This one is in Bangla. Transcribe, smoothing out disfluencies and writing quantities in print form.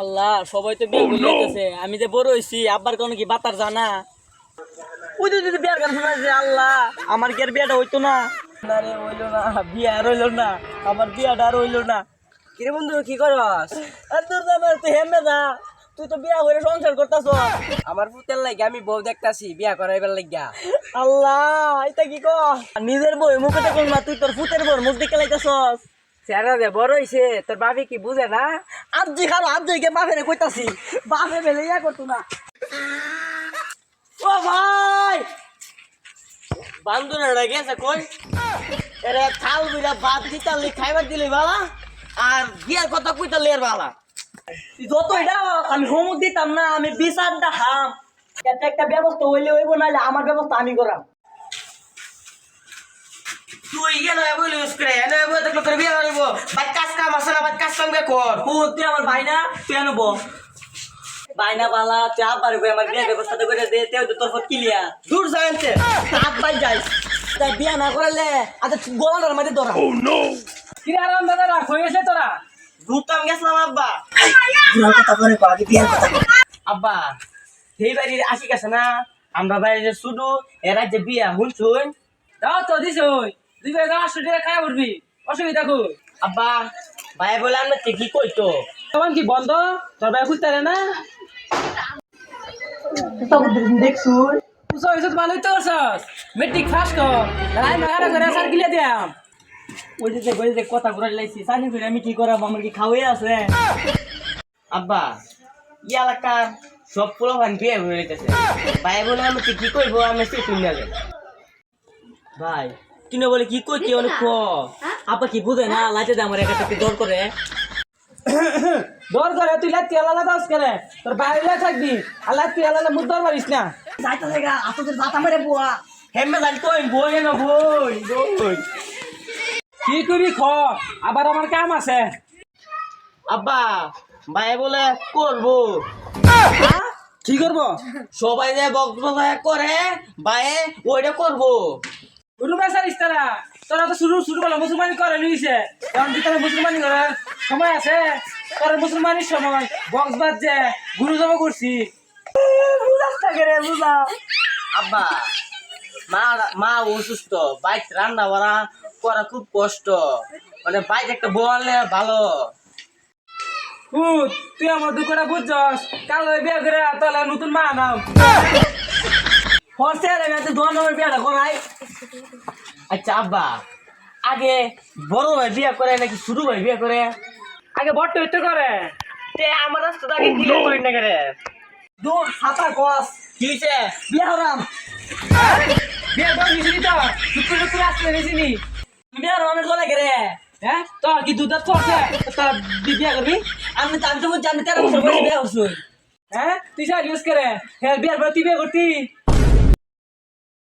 আল্লাহ সবাই তো বিয়ে করে লইতেছে, আমি যে বড় হইছি আব্বার কোনো কি বাতার জানা ওই তো যদি বিয়ার গান শোনা যে আল্লাহ আমার কি আর বিয়াটা হইতো না। না রে হইলো না, বিয়া আর হইলো না, আমার বিয়াটা আর হইলো না। কিরে বন্ধু কি করস? আর তোর জামাই তুই হেমে না, তুই তো বিয়া করে সংসার করতাছ। আমার পুতের লাগে আমি বউ দেখতাছি বিয়া করাইবার লাগিয়া। আল্লাহ এটা কি কর, নিজের বই মুখে দেখল না, তুই তোর ফুতের বর মুখ দেখে লাইতাছস। চেহারা যে বড় হইছে তোর বাপে কি বুঝে না? আজ্জি খালো আজ্জি কে বাপেরে কইতাছি, বাপে বেলে ইয়া করতো না। ও ভাই বান্দুরা গেছে কই, এরে থাল বিরা ভাত দিতালি খাইবার দিলি বালা, আর বিয়ার কথা কইতালি এর বালা। তুই যতই দাও আমি হোমওয়ার্ক দিতাম না, আমি বিচারটা হাম এটা একটা ব্যবস্থা হইলে হইব, নাহলে আমার ব্যবস্থা আমি করাম। তুই ইয়ে নয় বলি উস্করে এনে বই দেখলো তোর বিয়া করিব। বাদ কাজ কাম আছে না, বাদ কাজ কাম কে কর। ও তুই আমার ভাই না, তুই আনবো বাইনা বালা তুই আবার আমার বিয়ের ব্যবস্থাটা করে দে, তেও তো তোর ফট কিলিয়া দূর যাইতে সাত বাই যাই, তাই বিয়া না করালে আচ্ছা গলাটার মাঝে ধরা। কি আরাম দাদা রাখ হয়ে গেছে তোরা। ঢুকতাম গেছিলাম আব্বা। কথা বলে আগে বিয়ার কথা বল। আব্বা সেই বাড়ির আসি গেছে না, আমরা বাইরে যে শুধু এরা যে বিয়া শুনছুন। দাও তো দিছ দুই ভাই 800 টাকা খায় উঠবি, অসুবিধা কই? আব্বা ভাই বলে আমরা কি কইতো তখন কি বন্ধ তোর ভাই খুঁজতে না? দেখছুন তুই সব ভালোই তো করছস, মেট্রিক ফার্স্ট কর রাই মাগারা করে সার গিলে দিয়াম। ওই যে কথা ঘুরাই লাইছি চাকরি করে আমি কি করাবো, আমার কি খাওয়াই আছে। আব্বা ই এলাকার সব পোলা ভান বিয়ে হয়ে গেছে, ভাই বলে আমি কি কইবো, আমি সে শুনে যাবে। ভাই তুই না বলে কি কইতি অনেক ক, আব্বা কি বুঝে না লাইতে দে আমার একটা দর করে। দর করে তুই লাতি আলাদা দাস করে তোর বাইরে থাকবি, আর লাতি আলাদা মুদ্দার মারিস না। যাইতে জায়গা আপনাদের দাতা মেরে বুয়া হেমে জানি কই বই না বই বই। কি করবি খ, আবার আমার কাম আছে। আব্বা ভাই বলে করবো, কি করবো? সবাই যে বক্তব্য করে ভাই ওইটা করবো। শুরু বেসারিস তারা, তোরা তো শুরু শুরু করলো মুসলমানি করে নিয়েছে, কারণ ভিতরে মুসলমানি করার সময় আছে। তোর মুসলমানির সময় বক্স বাজছে গুরু জমা করছি। বুঝাস থাকে রে বুঝা। আব্বা মা মা অসুস্থ, বাইক রান্না বাড়া করা খুব কষ্ট, মানে বাইক একটা বললে ভালো। তুই আমার দুঃখটা বুঝছস, কাল ওই বিয়ে করে তাহলে নতুন মা নাম ফর্সে রে আমি দোয়া নম্বর বিয়েটা করাই। আচ্ছা আব্বা আগে বড় ভাই বিয়ে করে নাকি ছোট ভাই বিয়ে করে? আগে বট্ট হইতে করে। তে আমার রাস্তা আগে ক্লিয়ার করি না করে দূর ছাতা গছ কি হইছে বিয়ে হরাম। বিয়ে বল নিছিনি তো শুক্র শুক্র আসলে নিছিনি। বিয়ে হরামের গলা করে হ্যাঁ তোর কি দুধ পড়ছে তোর বিয়ে করবি? আমি তো আমি তো জানি 13 বছর বয়সে বিয়ে করছি। হ্যাঁ তুই যা ইউজ করে হ্যাঁ বিয়ের পর তুই বিয়ে করতি।